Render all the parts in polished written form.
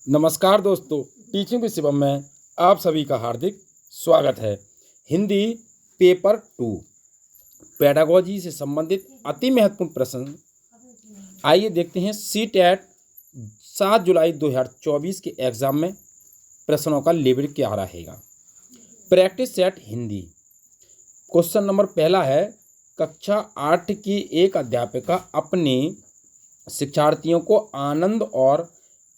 नमस्कार दोस्तों, teaching with Shivam में आप सभी का हार्दिक स्वागत है। हिंदी पेपर 2 पेडागोजी से संबंधित अति महत्वपूर्ण प्रश्न आइए देखते हैं। सीटेट 7 जुलाई 2024 के एग्जाम में प्रश्नों का लेवल क्या रहेगा। Practice set Hindi. Question number पहला है, कक्षा 8 की एक अध्यापिका अपने शिक्षार्थियों को आनंद और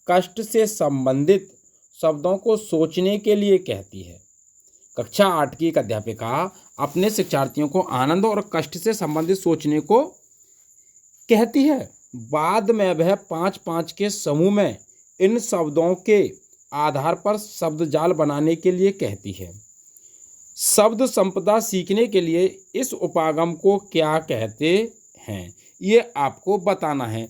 कष्ट से संबंधित शब्दों को सोचने के लिए कहती है। कक्षा 8 की एक अध्यापिका अपने शिक्षार्थियों को आनंद और कष्ट से संबंधित सोचने को कहती है। बाद में वह 5-5 के समूह में इन शब्दों के आधार पर शब्द जाल बनाने के लिए कहती है। शब्द संपदा सीखने के लिए इस उपागम को क्या कहते हैं, ये आपको बताना है।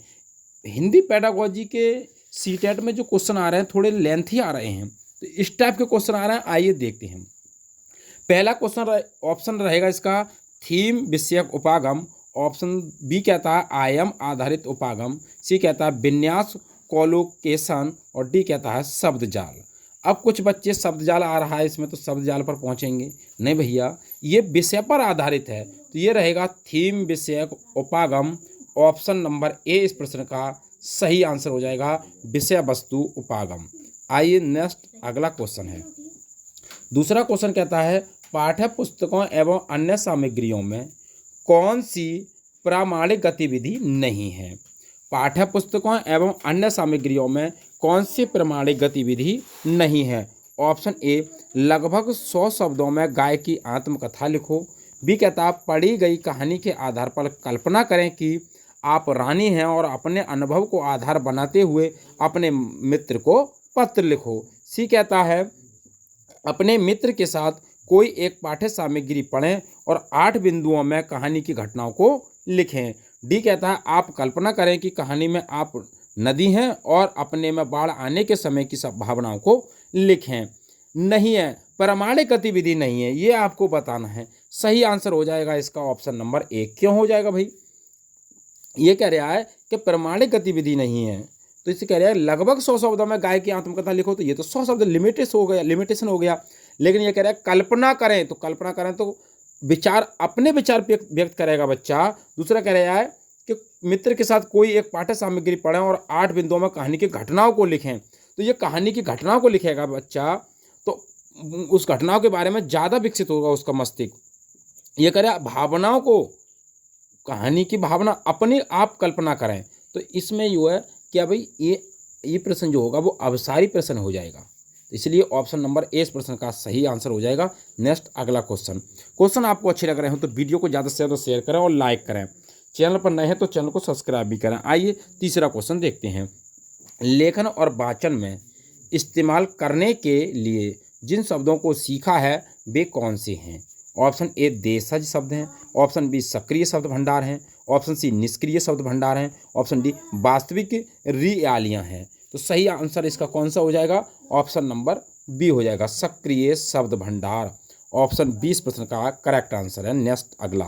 हिंदी पेडागोजी के सीटेट में जो क्वेश्चन आ रहे हैं थोड़े लेंथी आ रहे हैं, तो इस टाइप के क्वेश्चन आ रहे हैं। आइए देखते हैं। पहला क्वेश्चन ऑप्शन रहेगा इसका थीम विषयक उपागम। ऑप्शन बी कहता है आयाम आधारित उपागम। सी कहता है विन्यास कोलोकेशन। और डी कहता है शब्द जाल। अब कुछ बच्चे शब्द जाल आ रहा है इसमें, तो शब्द जाल पर पहुंचेंगे। नहीं भैया, ये विषय पर आधारित है, तो ये रहेगा थीम विषयक उपागम। ऑप्शन नंबर ए इस प्रश्न का सही आंसर हो जाएगा, विषय वस्तु उपागम। आइए नेक्स्ट अगला क्वेश्चन है। दूसरा क्वेश्चन कहता है पाठ्य पुस्तकों एवं अन्य सामग्रियों में कौन सी प्रामाणिक गतिविधि नहीं है। पाठ्य पुस्तकों एवं अन्य सामग्रियों में कौन सी प्रामाणिक गतिविधि नहीं है। ऑप्शन ए लगभग 100 शब्दों में गाय की आत्मकथा लिखो। बी कहता है पढ़ी गई कहानी के आधार पर कल्पना करें कि आप रानी हैं और अपने अनुभव को आधार बनाते हुए अपने मित्र को पत्र लिखो। सी कहता है अपने मित्र के साथ कोई एक पाठ्य सामग्री पढ़ें और 8 बिंदुओं में कहानी की घटनाओं को लिखें। डी कहता है आप कल्पना करें कि कहानी में आप नदी हैं और अपने में बाढ़ आने के समय की सब भावनाओं को लिखें। नहीं है, प्रामाणिक गतिविधि नहीं है, ये आपको बताना है। सही आंसर हो जाएगा इसका ऑप्शन नंबर ए। क्यों हो जाएगा भाई? ये कह रहा है कि प्रामाणिक गतिविधि नहीं है, तो इसे कह रहा है लगभग 100 शब्दों में गाय की आत्मकथा लिखो, तो ये तो 100 शब्द लिमिटेशन हो गया। लेकिन ये कह रहा है कल्पना करें, तो कल्पना करें तो विचार अपने विचार व्यक्त करेगा बच्चा। दूसरा कह रहा है कि मित्र के साथ कोई एक पाठ्य सामग्री पढ़ें और 8 बिंदुओं में कहानी की घटनाओं को लिखें, तो ये कहानी की घटनाओं को लिखेगा बच्चा, तो उस घटनाओं के बारे में ज़्यादा विकसित होगा उसका मस्तिष्क। ये कह रहा है भावनाओं को, कहानी की भावना अपनी आप कल्पना करें, तो इसमें जो है क्या भाई, ये प्रश्न जो होगा वो अवसारी प्रश्न हो जाएगा। तो इसलिए ऑप्शन नंबर ए इस प्रश्न का सही आंसर हो जाएगा। नेक्स्ट अगला क्वेश्चन आपको अच्छे लग रहे हो तो वीडियो को ज़्यादा से ज़्यादा शेयर करें और लाइक करें। चैनल पर नए हैं तो चैनल को सब्सक्राइब भी करें। आइए तीसरा क्वेश्चन देखते हैं। लेखन और वाचन में इस्तेमाल करने के लिए जिन शब्दों को सीखा है वे कौन से हैं। ऑप्शन ए देशज शब्द हैं। ऑप्शन बी सक्रिय शब्द भंडार हैं। ऑप्शन सी निष्क्रिय शब्द भंडार हैं। ऑप्शन डी वास्तविक रियालियाँ हैं। तो सही आंसर इसका कौन सा हो जाएगा? ऑप्शन नंबर बी हो जाएगा, सक्रिय शब्द भंडार। ऑप्शन बी इस प्रश्न का करेक्ट आंसर है। नेक्स्ट अगला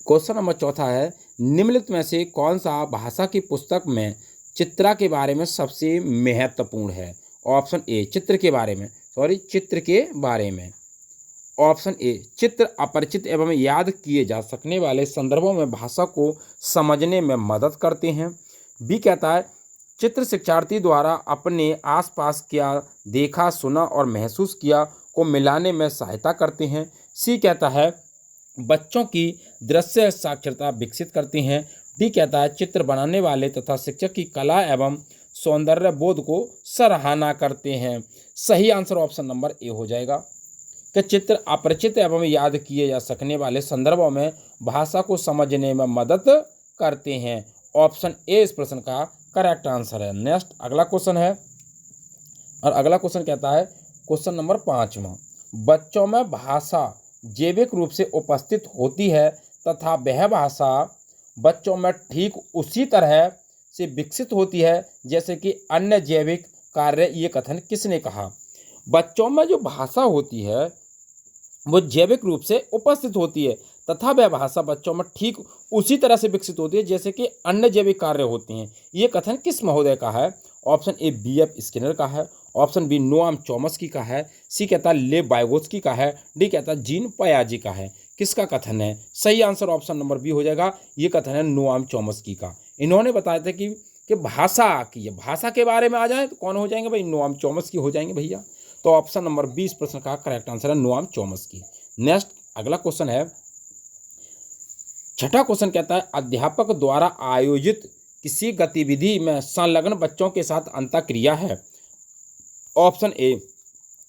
क्वेश्चन नंबर चौथा है, निम्नलिखित में से कौन सा भाषा की पुस्तक में चित्रा के बारे में सबसे महत्वपूर्ण है। ऑप्शन ए चित्र के बारे में। ऑप्शन ए चित्र अपरिचित एवं याद किए जा सकने वाले संदर्भों में भाषा को समझने में मदद करते हैं। बी कहता है चित्र शिक्षार्थी द्वारा अपने आसपास क्या देखा, सुना और महसूस किया को मिलाने में सहायता करते हैं। सी कहता है बच्चों की दृश्य साक्षरता विकसित करते हैं। डी कहता है चित्र बनाने वाले तथा शिक्षक की कला एवं सौंदर्य बोध को सराहना करते हैं। सही आंसर ऑप्शन नंबर ए हो जाएगा कि चित्र अपरिचित एवं याद किए जा सकने वाले संदर्भों में भाषा को समझने में मदद करते हैं। ऑप्शन ए इस प्रश्न का करेक्ट आंसर है। नेक्स्ट अगला क्वेश्चन है, और अगला क्वेश्चन कहता है क्वेश्चन नंबर 5वां, बच्चों में भाषा जैविक रूप से उपस्थित होती है तथा वह भाषा बच्चों में ठीक उसी तरह से विकसित होती है जैसे कि अन्य जैविक कार्य। ये कथन किसने कहा? बच्चों में जो भाषा होती है वो जैविक रूप से उपस्थित होती है तथा वह भाषा बच्चों में ठीक उसी तरह से विकसित होती है जैसे कि अन्य जैविक कार्य होते हैं। ये कथन किस महोदय का है? ऑप्शन ए BF स्किनर का है, ऑप्शन बी नोआम चॉम्स्की का है, सी कहता है लेव वाइगोत्स्की का है, डी कहता है जीन पयाजी का है। किसका कथन है? सही आंसर ऑप्शन नंबर बी हो जाएगा। ये कथन है नोआम चॉम्स्की का। इन्होंने बताया था कि भाषा के बारे में आ जाए तो कौन हो जाएंगे भाई? नोआम चॉम्स्की हो जाएंगे भैया। तो ऑप्शन नंबर 20 प्रश्न का करेक्ट आंसर है नोआम चॉम्स्की। नेक्स्ट अगला क्वेश्चन है, छठा क्वेश्चन कहता है अध्यापक द्वारा आयोजित किसी गतिविधि में संलग्न बच्चों के साथ अंतःक्रिया है। ऑप्शन ए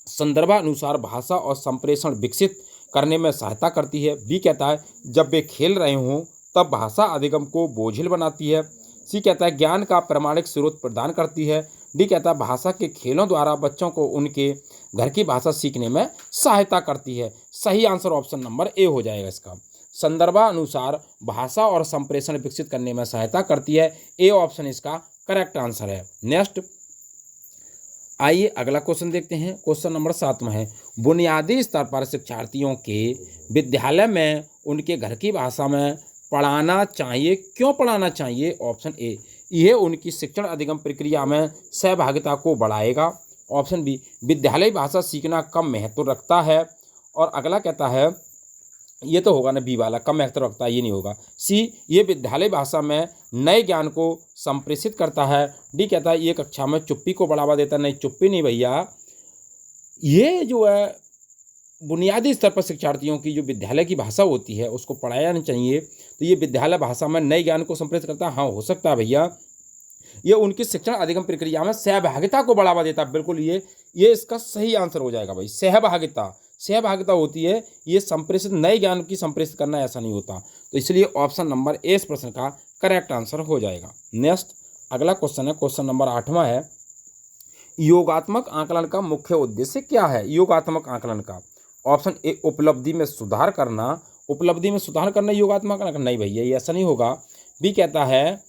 संदर्भानुसार भाषा और संप्रेषण विकसित करने में सहायता करती है, बी कहता है जब वे खेल रहे हों तब भाषा अधिगम को बोझिल बनाती है, सी कहता है ज्ञान का प्रामाणिक स्रोत प्रदान करती है, डी कहता है भाषा के खेलों द्वारा बच्चों को उनके घर की भाषा सीखने में सहायता करती है। सही आंसर ऑप्शन नंबर ए हो जाएगा इसका। संदर्भानुसार भाषा और संप्रेषण विकसित करने में सहायता करती है, ए ऑप्शन इसका करेक्ट आंसर है। नेक्स्ट आइए अगला क्वेश्चन देखते हैं। क्वेश्चन नंबर 7 में है बुनियादी स्तर पर शिक्षार्थियों के विद्यालय में उनके घर की भाषा में पढ़ाना चाहिए, क्यों पढ़ाना चाहिए? ऑप्शन ए यह उनकी शिक्षण अधिगम प्रक्रिया में सहभागिता को बढ़ाएगा, ऑप्शन बी विद्यालय भाषा सीखना कम महत्व रखता है, और अगला कहता है ये तो होगा ना बी वाला, कम महत्व रखता है, ये नहीं होगा, सी ये विद्यालय भाषा में नए ज्ञान को संप्रेषित करता है, डी कहता है ये कक्षा में चुप्पी को बढ़ावा देता है। नहीं, चुप्पी नहीं भैया, ये जो है बुनियादी स्तर पर शिक्षार्थियों की जो विद्यालय की भाषा होती है उसको पढ़ाया नहीं चाहिए, तो ये विद्यालय भाषा में नए ज्ञान को संप्रेषित करता है। हाँ, हो सकता है भैया, ये उनकी शिक्षण अधिगम प्रक्रिया में सहभागिता को बढ़ावा देता है। बिल्कुल ये इसका सही आंसर हो जाएगा भाई। सहभागिता होती है, ये संप्रेषित नए ज्ञान की संप्रेषित करना ऐसा नहीं होता, तो इसलिए ऑप्शन नंबर ए इस प्रश्न का करेक्ट आंसर हो जाएगा। नेक्स्ट अगला क्वेश्चन है, क्वेश्चन नंबर 8वां है योगात्मक आकलन का मुख्य उद्देश्य क्या है? योगात्मक आकलन का ऑप्शन ए उपलब्धि में सुधार करना योगात्मक आकलन, नहीं भैया ये ऐसा नहीं होगा। बी कहता है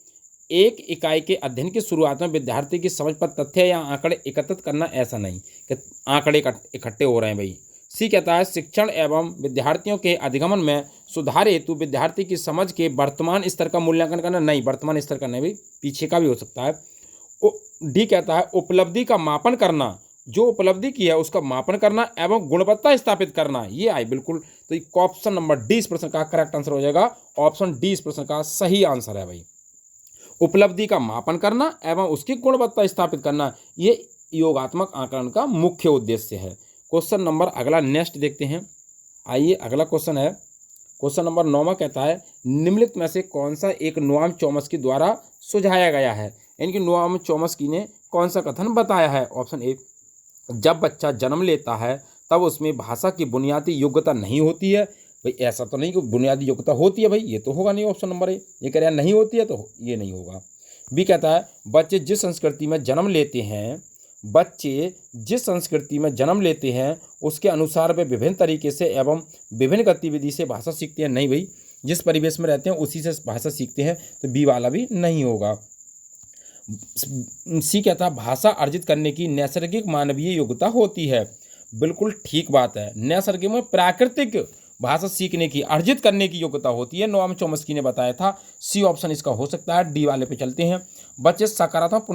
एक इकाई के अध्ययन की शुरुआत में विद्यार्थी की समझ पर तथ्य या आंकड़े एकत्रित करना, ऐसा नहीं कि आंकड़े इकट्ठे हो रहे हैं भाई। सी कहता है शिक्षण एवं विद्यार्थियों के अधिगमन में सुधार हेतु विद्यार्थी की समझ के वर्तमान स्तर का मूल्यांकन करना, नहीं वर्तमान स्तर का नहीं भाई, पीछे का भी हो सकता है। डी कहता है उपलब्धि का मापन करना, जो उपलब्धि की है उसका मापन करना एवं गुणवत्ता स्थापित करना, ये आई बिल्कुल। तो ऑप्शन नंबर डी इस प्रश्न का करेक्ट आंसर हो जाएगा। ऑप्शन डी इस प्रश्न का सही आंसर है भाई। उपलब्धि का मापन करना एवं उसकी गुणवत्ता स्थापित करना, ये योगात्मक आकलन का मुख्य उद्देश्य है। क्वेश्चन नंबर अगला नेक्स्ट देखते हैं। आइए अगला क्वेश्चन है, क्वेश्चन नंबर 9वां कहता है निम्नलिखित में से कौन सा एक नोआम चॉम्स्की द्वारा सुझाया गया है? यानी कि नोआम चॉम्स्की ने कौन सा कथन बताया है? ऑप्शन ए जब बच्चा जन्म लेता है तब उसमें भाषा की बुनियादी योग्यता नहीं होती है। भाई ऐसा तो नहीं कि बुनियादी योग्यता होती है भाई, ये तो होगा नहीं। ऑप्शन नंबर ए ये कह रहा है नहीं होती है, तो ये नहीं होगा। बी कहता है बच्चे जिस संस्कृति में जन्म लेते हैं उसके अनुसार वे विभिन्न तरीके से एवं विभिन्न गतिविधि से भाषा सीखते हैं, नहीं भाई जिस परिवेश में रहते हैं उसी से भाषा सीखते हैं, तो बी वाला भी नहीं होगा। सी कहता है भाषा अर्जित करने की नैसर्गिक मानवीय योग्यता होती है, बिल्कुल ठीक बात है। नैसर्गिक में प्राकृतिक भाषा सीखने की अर्जित करने की योग्यता होती है, नोआम चॉम्स्की ने बताया था। सी ऑप्शन इसका हो सकता है। डी वाले पे चलते हैं, बच्चे सकारात्मक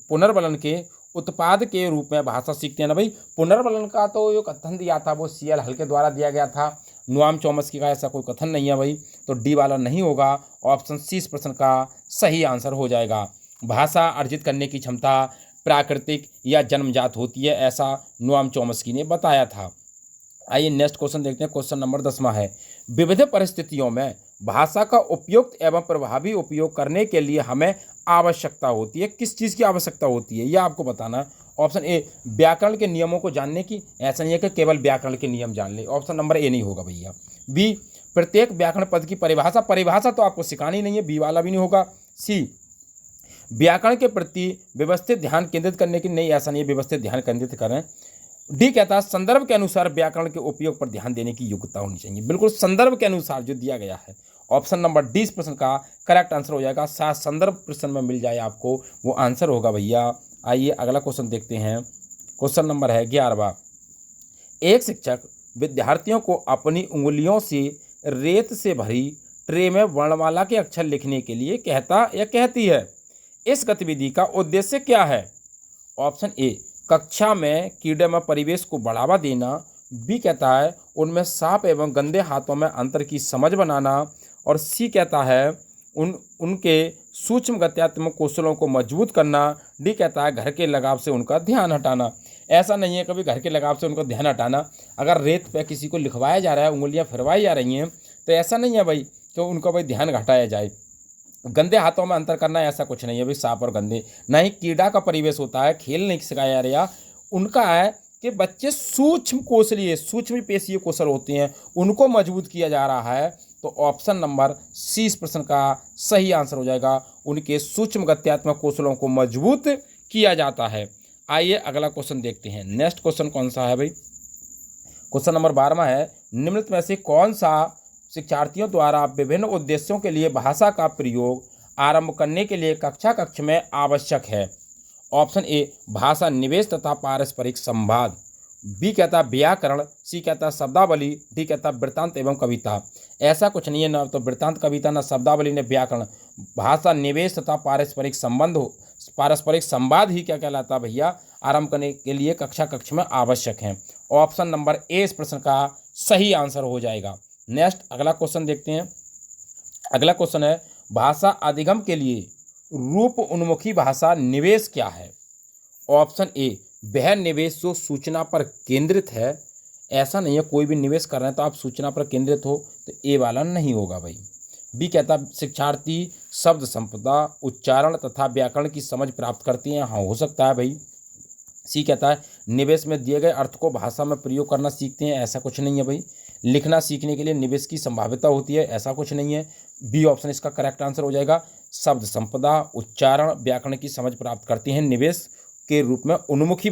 पुनर्बलन के उत्पाद के रूप में भाषा सीखते हैं ना भाई। पुनर्बलन का तो जो कथन दिया था वो CL हल के द्वारा दिया गया था, नोआम चॉम्स्की का ऐसा कोई कथन नहीं है भाई, तो डी वाला नहीं होगा। ऑप्शन सी इस प्रश्न का सही आंसर हो जाएगा। भाषा अर्जित करने की क्षमता प्राकृतिक या जन्मजात होती है, ऐसा नोआम चॉम्स्की ने बताया था। आइए नेक्स्ट क्वेश्चन देखते हैं। क्वेश्चन नंबर 10वां है विविध परिस्थितियों में भाषा का उपयुक्त एवं प्रभावी उपयोग करने के लिए हमें आवश्यकता होती है। किस चीज़ की आवश्यकता होती है यह आपको बताना है। ऑप्शन ए व्याकरण के नियमों को जानने की, ऐसा नहीं है कि केवल व्याकरण के नियम जान ले, ऑप्शन नंबर ए नहीं होगा भैया। बी प्रत्येक व्याकरण पद की परिभाषा तो आपको सिखानी नहीं है, बी वाला भी नहीं होगा। सी व्याकरण के प्रति व्यवस्थित ध्यान केंद्रित करने की, नहीं ऐसा नहीं है व्यवस्थित ध्यान केंद्रित करें। डी कहता है संदर्भ के अनुसार व्याकरण के उपयोग पर ध्यान देने की योग्यता होनी चाहिए, बिल्कुल संदर्भ के अनुसार जो दिया गया है। ऑप्शन नंबर डी इस प्रश्न का करेक्ट आंसर हो जाएगा। साथ संदर्भ प्रश्न में मिल जाए आपको वो आंसर होगा भैया। आइए अगला क्वेश्चन देखते हैं। क्वेश्चन नंबर है 11वां। एक शिक्षक विद्यार्थियों को अपनी उंगलियों से रेत से भरी ट्रे में वर्णमाला के अक्षर लिखने के लिए कहता या कहती है। इस गतिविधि का उद्देश्य क्या है? ऑप्शन ए, कक्षा में कीड़ेमय परिवेश को बढ़ावा देना। बी कहता है उनमें साफ एवं गंदे हाथों में अंतर की समझ बनाना। और सी कहता है उनके सूक्ष्म गत्यात्मक कौशलों को मजबूत करना। डी कहता है घर के लगाव से उनका ध्यान हटाना। ऐसा नहीं है कभी घर के लगाव से उनका ध्यान हटाना। अगर रेत पे किसी को लिखवाया जा रहा है, उंगलियां फिरवाई जा रही हैं, तो ऐसा नहीं है भाई कि उनका भाई ध्यान घटाया जाए। गंदे हाथों में अंतर करना ऐसा कुछ नहीं है भाई, साफ और गंदे। ना ही कीड़ा का परिवेश होता है, खेल नहीं सिखाया जा रहा। उनका है कि बच्चे सूक्ष्म पेशीय कौशल होते हैं, उनको मजबूत किया जा रहा है। तो ऑप्शन नंबर सी इस प्रश्न का सही आंसर हो जाएगा। उनके सूक्ष्म गत्यात्मक कौशलों को मजबूत किया जाता है। आइए अगला क्वेश्चन देखते हैं। नेक्स्ट क्वेश्चन कौन सा है भाई? क्वेश्चन नंबर 12वां है, निम्नलिखित में से कौन सा शिक्षार्थियों द्वारा विभिन्न उद्देश्यों के लिए भाषा का प्रयोग आरंभ करने के लिए कक्ष में आवश्यक है? ऑप्शन ए, भाषा निवेश तथा पारस्परिक संवाद। बी कहता है व्याकरण। सी कहता है शब्दावली। डी कहता है वृत्तांत एवं कविता। ऐसा कुछ नहीं है, ना तो वृत्तांत कविता, ना शब्दावली, न व्याकरण। भाषा निवेश तथा पारस्परिक संवाद ही क्या कहलाता है भैया, आरंभ करने के लिए कक्ष में आवश्यक है। ऑप्शन नंबर ए इस प्रश्न का सही आंसर हो जाएगा। नेक्स्ट अगला क्वेश्चन देखते हैं। अगला क्वेश्चन है, भाषा अधिगम के लिए रूप उन्मुखी भाषा निवेश क्या है? ऑप्शन ए, वह निवेश जो सूचना पर केंद्रित है। ऐसा नहीं है कोई भी निवेश कर रहे हैं तो आप सूचना पर केंद्रित हो, तो ए वाला नहीं होगा भाई। बी कहता है शिक्षार्थी शब्द संपदा, उच्चारण तथा व्याकरण की समझ प्राप्त करती हैं। हाँ, हो सकता है भाई। सी कहता है निवेश में दिए गए अर्थ को भाषा में प्रयोग करना सीखते हैं। ऐसा कुछ नहीं है भाई। लिखना सीखने के लिए निवेश की संभाव्यता होती है। ऐसा कुछ नहीं है। बी ऑप्शन इसका करेक्ट आंसर हो जाएगा। शब्द संपदा, उच्चारण, व्याकरण की समझ प्राप्त करती हैं निवेश के रूप में। उन्मुखी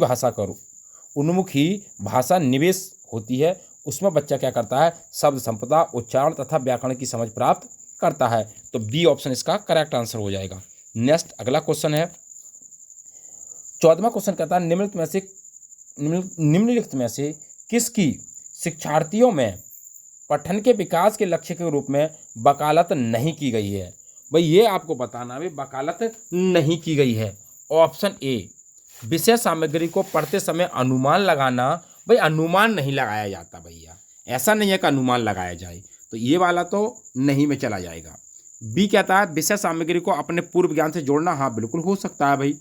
भाषा निवेश होती है, उसमें बच्चा क्या करता है, शब्द संपदा, उच्चारण तथा व्याकरण की समझ प्राप्त करता है। तो बी ऑप्शन इसका करेक्ट आंसर हो जाएगा। नेक्स्ट अगला क्वेश्चन है 14वां क्वेश्चन कहता है निम्नलिखित में से किसकी शिक्षार्थियों में पठन के विकास के लक्ष्य के रूप में वकालत नहीं की गई है? भाई ये आपको बताना है, वकालत नहीं की गई है। ऑप्शन ए, विषय सामग्री को पढ़ते समय अनुमान लगाना। भाई अनुमान नहीं लगाया जाता भैया, ऐसा नहीं है कि अनुमान लगाया जाए, तो ये वाला तो नहीं में चला जाएगा। बी कहता है विषय सामग्री को अपने पूर्व ज्ञान से जोड़ना। हाँ बिल्कुल हो सकता है भाई।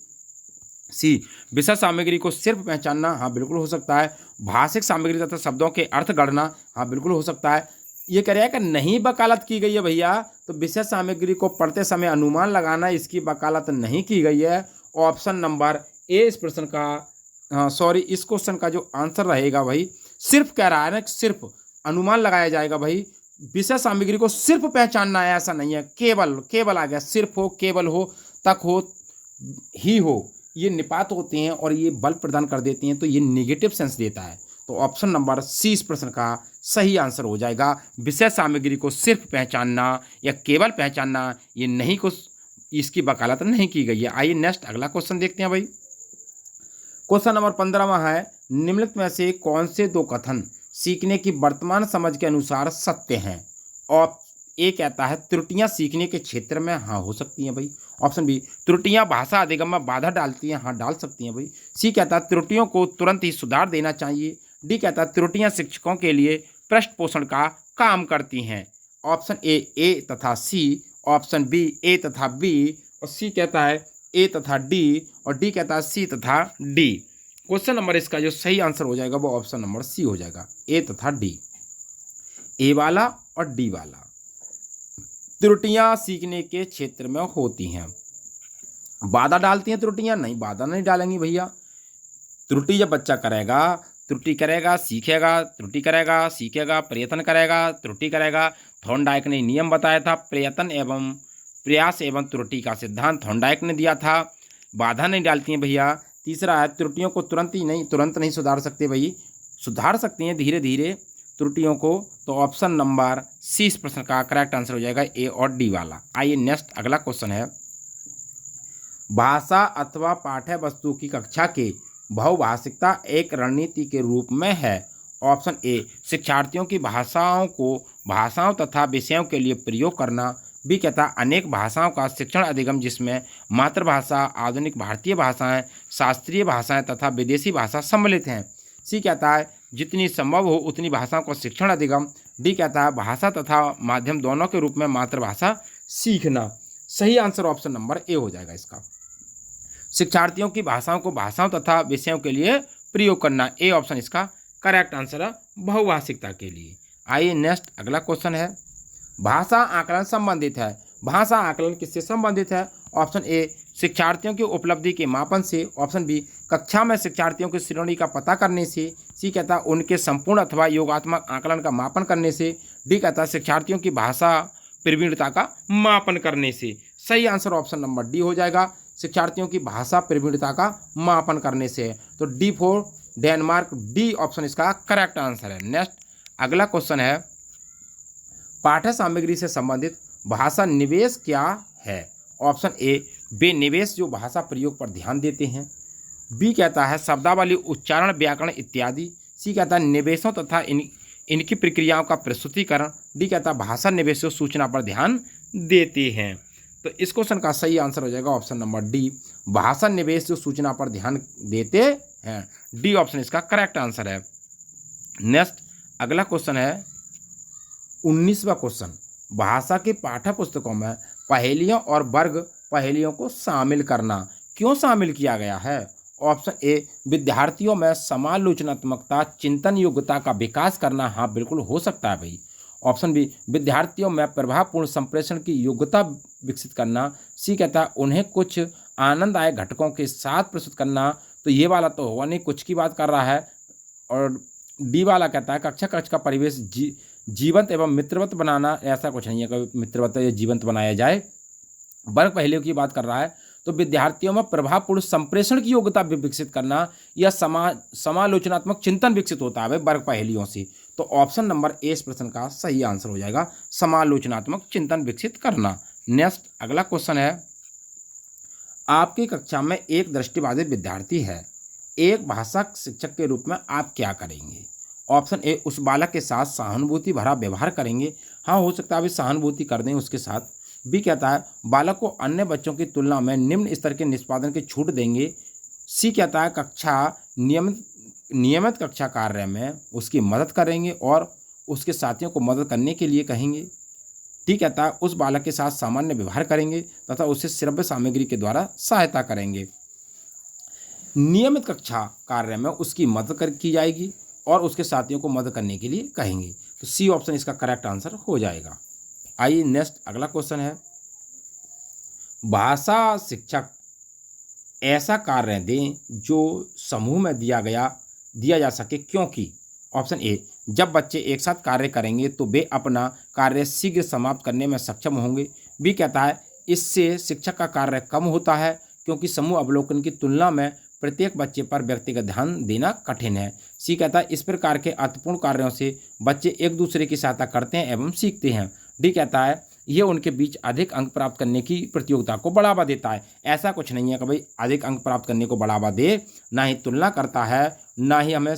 सी, विषय सामग्री को सिर्फ पहचानना। हाँ बिल्कुल हो सकता है। भाषिक सामग्री तथा शब्दों के अर्थ गढ़ना। हाँ बिल्कुल हो सकता है। ये कह रहा है कि नहीं वकालत की गई है भैया, तो विषय सामग्री को पढ़ते समय अनुमान लगाना, इसकी वकालत नहीं की गई है। ऑप्शन नंबर ए इस प्रश्न का इस क्वेश्चन का जो आंसर रहेगा भाई, सिर्फ कह रहा है ना, सिर्फ अनुमान लगाया जाएगा भाई। विषय सामग्री को सिर्फ पहचानना है, ऐसा नहीं है। केवल आ गया, सिर्फ हो, केवल हो, तक हो, ही हो, ये निपात होते हैं और ये बल प्रदान कर देती हैं, तो ये नेगेटिव सेंस देता है। तो ऑप्शन नंबर सी इस प्रश्न का सही आंसर हो जाएगा। विषय सामग्री को सिर्फ पहचानना या केवल पहचानना, ये नहीं को इसकी वकालत नहीं की गई है। आइए नेक्स्ट अगला क्वेश्चन देखते हैं भाई। क्वेश्चन नंबर 15वां है, निम्नलिखित में से कौन से दो कथन सीखने की वर्तमान समझ के अनुसार सत्य हैं? और ए कहता है त्रुटियां सीखने के क्षेत्र में। हाँ हो सकती हैं भाई। ऑप्शन बी, त्रुटियां भाषा अधिगम में बाधा डालती हैं। हाँ डाल सकती हैं भाई। सी कहता है त्रुटियों को तुरंत ही सुधार देना चाहिए। डी कहता है त्रुटियां शिक्षकों के लिए पृष्ठ पोषण का काम करती हैं। ऑप्शन ए तथा सी, ऑप्शन बी ए तथा बी, और सी कहता है ए तथा डी, और डी कहता है सी तथा डी। क्वेश्चन नंबर इसका जो सही आंसर हो जाएगा वो ऑप्शन नंबर सी हो जाएगा, ए तथा डी। ए वाला और डी वाला त्रुटियां सीखने के क्षेत्र में होती हैं। बाधा डालती हैं त्रुटियां? नहीं, बाधा नहीं डालेंगी भैया। त्रुटि जब बच्चा करेगा, त्रुटि करेगा सीखेगा, त्रुटि करेगा सीखेगा, प्रयत्न करेगा त्रुटि करेगा। थॉर्नडाइक ने नियम बताया था, प्रयास एवं त्रुटि का सिद्धांत थॉर्नडाइक ने दिया था। बाधा नहीं डालती हैं भैया। तीसरा है त्रुटियों को तुरंत नहीं सुधार सकते भाई, सुधार सकती हैं धीरे धीरे त्रुटियों को। तो ऑप्शन नंबर सी इस प्रश्न का करेक्ट आंसर हो जाएगा, ए और डी वाला। आइए नेक्स्ट अगला क्वेश्चन है, भाषा अथवा पाठ्य वस्तु की कक्षा के बहुभाषिकता एक रणनीति के रूप में है। ऑप्शन ए, शिक्षार्थियों की भाषाओं तथा विषयों के लिए प्रयोग करना। बी कहता है अनेक भाषाओं का शिक्षण अधिगम जिसमें मातृभाषा, आधुनिक भारतीय भाषाएं, शास्त्रीय भाषाएं तथा विदेशी भाषा सम्मिलित हैं। सी कहता है जितनी संभव हो उतनी भाषाओं का शिक्षण अधिगम। डी कहता है भाषा तथा माध्यम दोनों के रूप में मातृभाषा सीखना। सही आंसर ऑप्शन नंबर ए हो जाएगा इसका। शिक्षार्थियों की भाषाओं को भाषाओं तथा विषयों के लिए प्रयोग करना, ए ऑप्शन इसका करेक्ट आंसर है बहुभाषिकता के लिए। आइए नेक्स्ट अगला क्वेश्चन है, भाषा आकलन संबंधित है। भाषा आकलन किससे संबंधित है? ऑप्शन ए शिक्षार्थियों की उपलब्धि के मापन से, ऑप्शन बी कक्षा में शिक्षार्थियों की श्रेणी का पता करने से, सी कहता है उनके संपूर्ण अथवा योगात्मक आकलन का मापन करने से, डी कहता है शिक्षार्थियों की भाषा प्रवीणता का मापन करने से। सही आंसर ऑप्शन नंबर डी हो जाएगा, शिक्षार्थियों की भाषा प्रवीणता का मापन करने से। तो D for Denmark, D option इसका करेक्ट आंसर है। नेक्स्ट अगला क्वेश्चन है, पाठ्य सामग्री से संबंधित भाषा निवेश क्या है? ऑप्शन ए वे निवेश जो भाषा प्रयोग पर ध्यान देते हैं। बी कहता है शब्दावली, उच्चारण, व्याकरण इत्यादि। सी कहता है निवेशों तथा इनकी प्रक्रियाओं का प्रस्तुतिकरण। डी कहता है भाषा निवेशों सूचना पर ध्यान देते हैं। तो इस क्वेश्चन का सही आंसर हो जाएगा ऑप्शन नंबर डी, भाषा निवेश जो सूचना पर ध्यान देते हैं। डी ऑप्शन इसका करेक्ट आंसर है। नेक्स्ट अगला क्वेश्चन है 19वां क्वेश्चन, भाषा की पाठ्य पुस्तकों में पहेलियों और वर्ग पहेलियों को शामिल करना क्यों शामिल किया गया है? ऑप्शन ए विद्यार्थियों में समालोचनात्मकता, चिंतन योग्यता का विकास करना। हाँ बिल्कुल हो सकता है भाई। ऑप्शन बी विद्यार्थियों में प्रभावपूर्ण संप्रेषण की योग्यता विकसित करना। सी कहता है उन्हें कुछ आनंददायक घटकों के साथ प्रस्तुत करना। तो ये वाला तो होगा नहीं, कुछ की बात कर रहा है। और डी वाला कहता है कक्ष का परिवेश जीवंत एवं मित्रवत बनाना। ऐसा कुछ नहीं है कभी मित्रवत या जीवंत बनाया जाए। वर्ग पहेलियों की बात कर रहा है तो विद्यार्थियों में प्रभावपूर्ण संप्रेषण की योग्यता विकसित करना या समालोचनात्मक चिंतन विकसित होता है वर्ग पहेलियों से। तो ऑप्शन नंबर ए इस प्रश्न का सही आंसर हो जाएगा, समालोचनात्मक चिंतन विकसित करना। नेक्स्ट अगला क्वेश्चन है, आपकी कक्षा में एक दृष्टिबाधित विद्यार्थी है, एक भाषा शिक्षक के रूप में आप क्या करेंगे? ऑप्शन ए उस बालक के साथ सहानुभूति भरा व्यवहार करेंगे। हाँ हो सकता है अभी सहानुभूति कर दें उसके साथ। बी कहता है बालक को अन्य बच्चों की तुलना में निम्न स्तर के निष्पादन की छूट देंगे। सी कहता है कक्षा नियमित कक्षा कार्य में उसकी मदद करेंगे और उसके साथियों को मदद करने के लिए कहेंगे। डी कहता है उस बालक के साथ सामान्य व्यवहार करेंगे तथा उसे श्रव्य सामग्री के द्वारा सहायता करेंगे। नियमित कक्षा कार्य में उसकी मदद की जाएगी और उसके साथियों को मदद करने के लिए कहेंगे। तो सी ऑप्शन इसका करेक्ट आंसर हो जाएगा। आइए नेक्स्ट अगला क्वेश्चन है, भाषा शिक्षक ऐसा कार्य दें जो समूह में दिया जा सके क्योंकि। ऑप्शन ए जब बच्चे एक साथ कार्य करेंगे तो वे अपना कार्य शीघ्र समाप्त करने में सक्षम होंगे। बी कहता है इससे शिक्षक का कार्य कम होता है क्योंकि समूह अवलोकन की तुलना में प्रत्येक बच्चे पर व्यक्तिगत ध्यान देना कठिन है। सी कहता है इस प्रकार के अर्थपूर्ण कार्यों से बच्चे एक दूसरे की सहायता करते हैं एवं सीखते हैं। डी कहता है यह उनके बीच अधिक अंक प्राप्त करने की प्रतियोगिता को बढ़ावा देता है। ऐसा कुछ नहीं है कि भाई अधिक अंक प्राप्त करने को बढ़ावा दे, ना ही तुलना करता है, ना ही हमें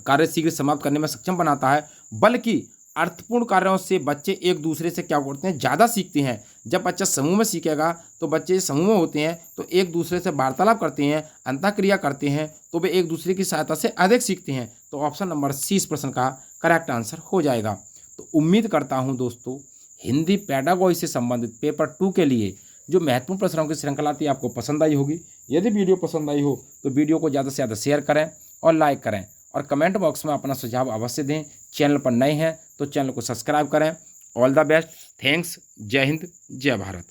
कार्य शीघ्र समाप्त करने में सक्षम बनाता है, बल्कि अर्थपूर्ण कार्यों से बच्चे एक दूसरे से क्या करते हैं, ज़्यादा सीखते हैं। जब बच्चा समूह में सीखेगा तो बच्चे समूह में होते हैं तो एक दूसरे से वार्तालाप करते हैं, अंतःक्रिया करते हैं, तो वे एक दूसरे की सहायता से अधिक सीखते हैं। तो ऑप्शन नंबर सी इस प्रश्न का करेक्ट आंसर हो जाएगा। तो उम्मीद करता हूं दोस्तों हिंदी पेडागॉजी से संबंधित पेपर 2 के लिए जो महत्वपूर्ण प्रश्नों की श्रृंखला थी आपको पसंद आई होगी। यदि वीडियो पसंद आई हो तो वीडियो को ज़्यादा से ज़्यादा शेयर करें और लाइक करें और कमेंट बॉक्स में अपना सुझाव अवश्य दें। चैनल पर नए हैं तो चैनल को सब्सक्राइब करें। ऑल द बेस्ट, थैंक्स, जय हिंद, जय भारत।